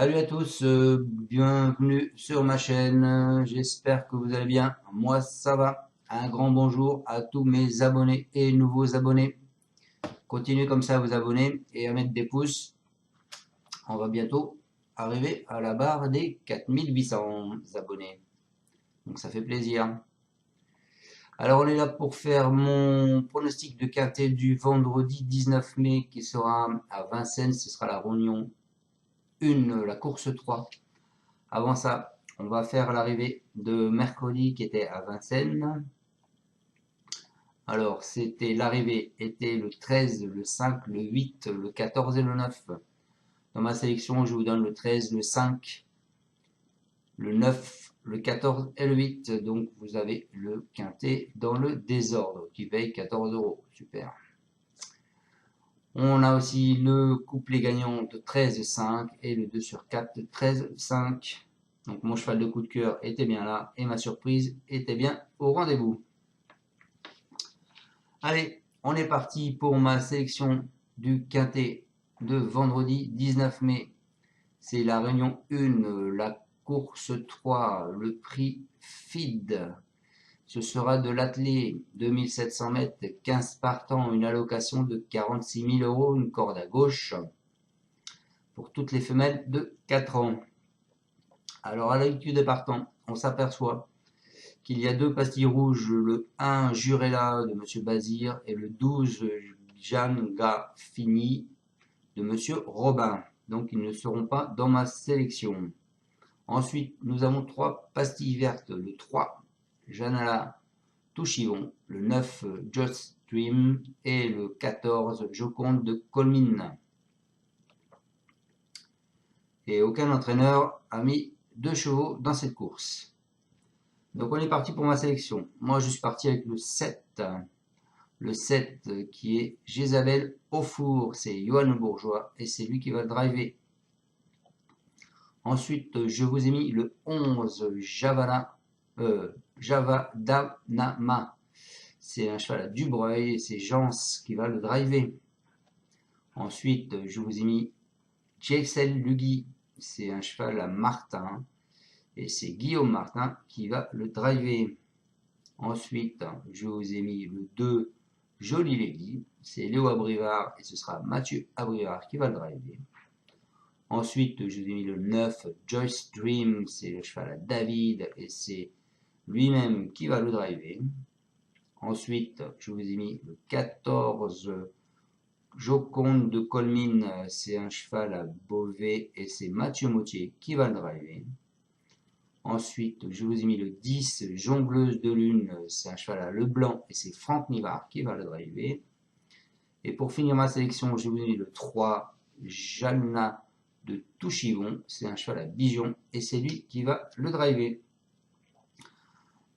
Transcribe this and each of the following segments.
Salut à tous, bienvenue sur ma chaîne. J'espère que vous allez bien. Moi, ça va. Un grand bonjour à tous mes abonnés et nouveaux abonnés. Continuez comme ça à vous abonner et à mettre des pouces. On va bientôt arriver à la barre des 4800 abonnés. Donc ça fait plaisir. Alors on est là pour faire mon pronostic de quintet du vendredi 19 mai qui sera à Vincennes. Ce sera la réunion 1, la course 3. Avant ça, on va faire l'arrivée de mercredi qui était à Vincennes. Alors, l'arrivée était le 13, le 5, le 8, le 14 et le 9. Dans ma sélection, je vous donne le 13, le 5, le 9, le 14 et le 8. Donc, vous avez le quintet dans le désordre qui paye 14 €. Super. On a aussi le couplet gagnant de 13-5 et le 2 sur 4 de 13-5. Donc mon cheval de coup de cœur était bien là et ma surprise était bien au rendez-vous. Allez, on est parti pour ma sélection du quintet de vendredi 19 mai. C'est la réunion 1, la course 3, le prix FID. Ce sera de l'attelé 2700 mètres, 15 partants, une allocation de 46 000 €, une corde à gauche pour toutes les femelles de 4 ans. Alors à l'œil des partants, on s'aperçoit qu'il y a deux pastilles rouges, le 1 Jurella de M. Bazir et le 12 Jeanne Gaffini de M. Robin. Donc ils ne seront pas dans ma sélection. Ensuite, nous avons trois pastilles vertes, le 3 Janala Touchivon, le 9 Just Dream et le 14 Joconde de Colmine. Et aucun entraîneur a mis 2 chevaux dans cette course. Donc on est parti pour ma sélection. Moi je suis parti avec le 7. Le 7 qui est Jézabel au four, c'est Johan Bourgeois et c'est lui qui va le driver. Ensuite je vous ai mis le 11 Javadanama. C'est un cheval à Dubreuil et c'est Jans qui va le driver. Ensuite je vous ai mis Jexel Lugui, c'est un cheval à Martin. Et c'est Guillaume Martin qui va le driver. Ensuite, je vous ai mis le 2 Jolie Lady, c'est Léo Abrivard et ce sera Mathieu Abrivard qui va le driver. Ensuite, je vous ai mis le 9 Joyce Dream, c'est le cheval à David et c'est lui-même qui va le driver. Ensuite, je vous ai mis le 14 Joconde de Colmine, c'est un cheval à Beauvais et c'est Mathieu Mautier qui va le driver. Ensuite, je vous ai mis le 10, Jongleuse de Lune, c'est un cheval à Leblanc et c'est Franck Nivard qui va le driver. Et pour finir ma sélection, je vous ai mis le 3, Jalna de Touchivon, c'est un cheval à Bijon et c'est lui qui va le driver.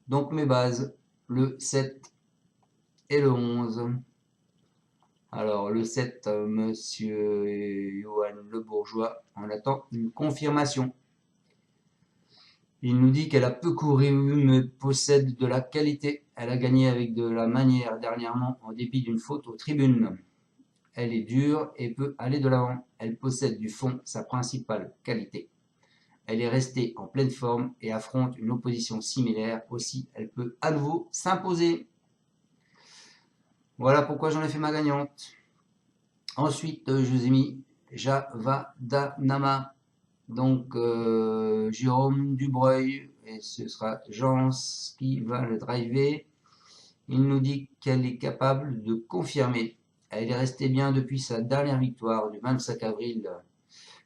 Donc mes bases, le 7 et le 11. Alors le 7, monsieur Johan Le Bourgeois, on attend une confirmation. Il nous dit qu'elle a peu couru mais possède de la qualité. Elle a gagné avec de la manière dernièrement en dépit d'une faute aux tribunes. Elle est dure et peut aller de l'avant. Elle possède du fond, sa principale qualité. Elle est restée en pleine forme et affronte une opposition similaire. Aussi, elle peut à nouveau s'imposer. Voilà pourquoi j'en ai fait ma gagnante. Ensuite, je vous ai mis Javadanama. Donc Jérôme Dubreuil et ce sera Jans qui va le driver. Il nous dit qu'elle est capable de confirmer. Elle est restée bien depuis sa dernière victoire du 25 avril.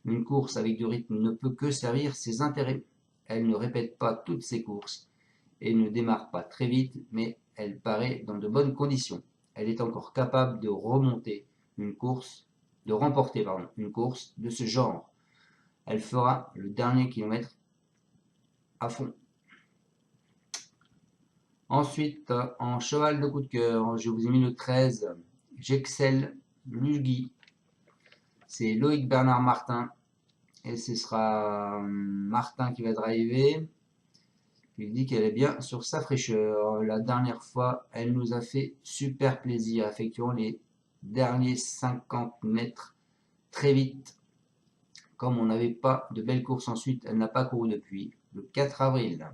Une course avec du rythme ne peut que servir ses intérêts. Elle ne répète pas toutes ses courses et ne démarre pas très vite, mais elle paraît dans de bonnes conditions. Elle est encore capable de remporter une course de ce genre. Elle fera le dernier kilomètre à fond. Ensuite, en cheval de coup de cœur, je vous ai mis le 13, Jexel Lugui. C'est Loïc Bernard Martin. Et ce sera Martin qui va driver. Il dit qu'elle est bien sur sa fraîcheur. La dernière fois, elle nous a fait super plaisir, effectuant les derniers 50 mètres très vite. comme on n'avait pas de belle course ensuite, elle n'a pas couru depuis le 4 avril.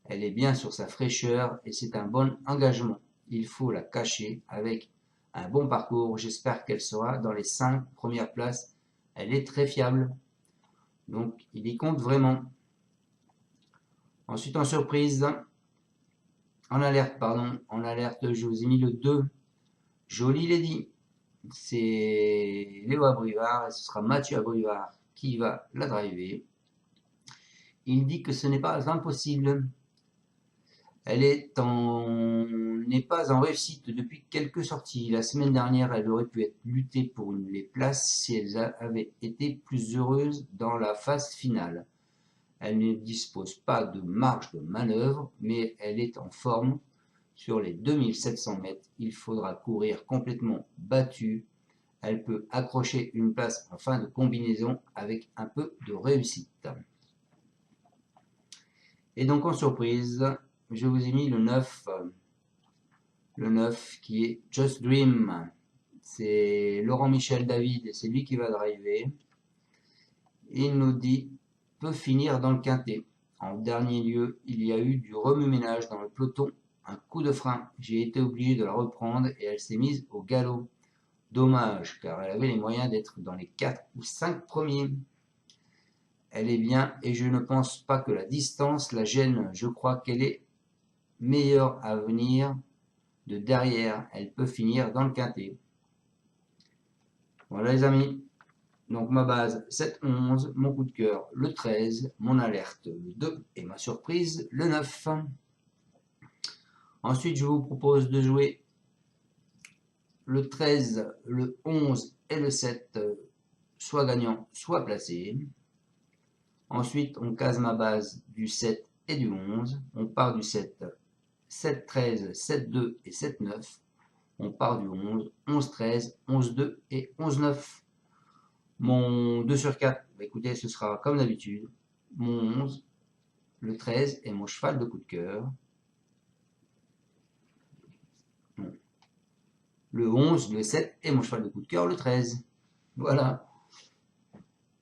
Elle est bien sur sa fraîcheur et c'est un bon engagement. Il faut la cacher avec un bon parcours. J'espère qu'elle sera dans les 5 premières places. Elle est très fiable. Donc, il y compte vraiment. Ensuite, en surprise, en alerte, je vous ai mis le 2. Jolie Lady. C'est Léo Abrivard et ce sera Mathieu Abrivard qui va la driver. Il dit que ce n'est pas impossible. Elle n'est pas en réussite depuis quelques sorties. La semaine dernière, elle aurait pu lutter pour les places si elle avait été plus heureuse dans la phase finale. Elle ne dispose pas de marge de manœuvre, mais elle est en forme. Sur les 2700 mètres, il faudra courir complètement battue. Elle peut accrocher une place en fin de combinaison avec un peu de réussite. Et donc en surprise, je vous ai mis le 9. Le 9 qui est Just Dream. C'est Laurent Michel David et c'est lui qui va driver. Il nous dit peut finir dans le quintet. En dernier lieu, il y a eu du remue-ménage dans le peloton. Un coup de frein. J'ai été obligé de la reprendre et elle s'est mise au galop. Dommage, car elle avait les moyens d'être dans les 4 ou 5 premiers. Elle est bien et je ne pense pas que la distance la gêne. Je crois qu'elle est meilleure à venir de derrière. Elle peut finir dans le quintet. Voilà les amis. Donc ma base 7-11, mon coup de cœur le 13, mon alerte le 2 et ma surprise le 9. Ensuite je vous propose de jouer le 13, le 11 et le 7, soit gagnant, soit placé. Ensuite, on case ma base du 7 et du 11. On part du 7, 7-13, 7-2 et 7-9. On part du 11, 11-13, 11-2 et 11-9. Mon 2 sur 4, bah écoutez, ce sera comme d'habitude. Mon 11, le 13 et mon cheval de coup de cœur. Le 11, le 7 et mon cheval de coup de cœur, le 13. Voilà.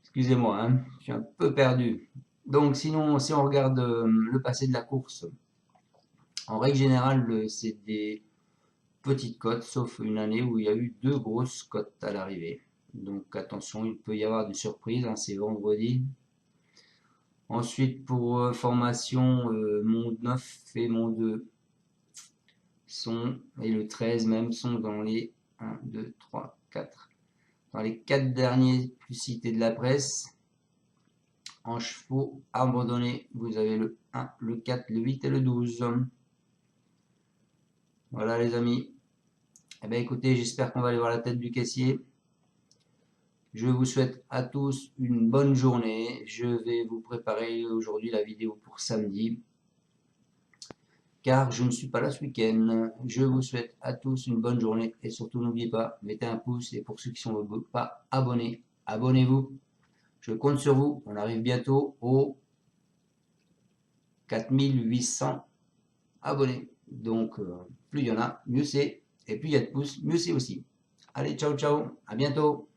Excusez-moi, hein, je suis un peu perdu. Donc sinon, si on regarde le passé de la course, en règle générale, c'est des petites cotes, sauf une année où il y a eu 2 grosses cotes à l'arrivée. Donc attention, il peut y avoir des surprises, hein, c'est vendredi. Ensuite, pour formation, mon 9 et mon 2 et le 13 même, sont dans les 1, 2, 3, 4. Dans les 4 derniers plus cités de la presse. En chevaux abandonnés, vous avez le 1, le 4, le 8 et le 12. Voilà les amis. Eh bien écoutez, j'espère qu'on va aller voir la tête du caissier. Je vous souhaite à tous une bonne journée. Je vais vous préparer aujourd'hui la vidéo pour samedi, car je ne suis pas là ce week-end. Je vous souhaite à tous une bonne journée et surtout n'oubliez pas, mettez un pouce et pour ceux qui ne sont pas abonnés, abonnez-vous. Je compte sur vous. On arrive bientôt aux 4800 abonnés. Donc, plus il y en a, mieux c'est. Et plus il y a de pouces, mieux c'est aussi. Allez, ciao, ciao. À bientôt.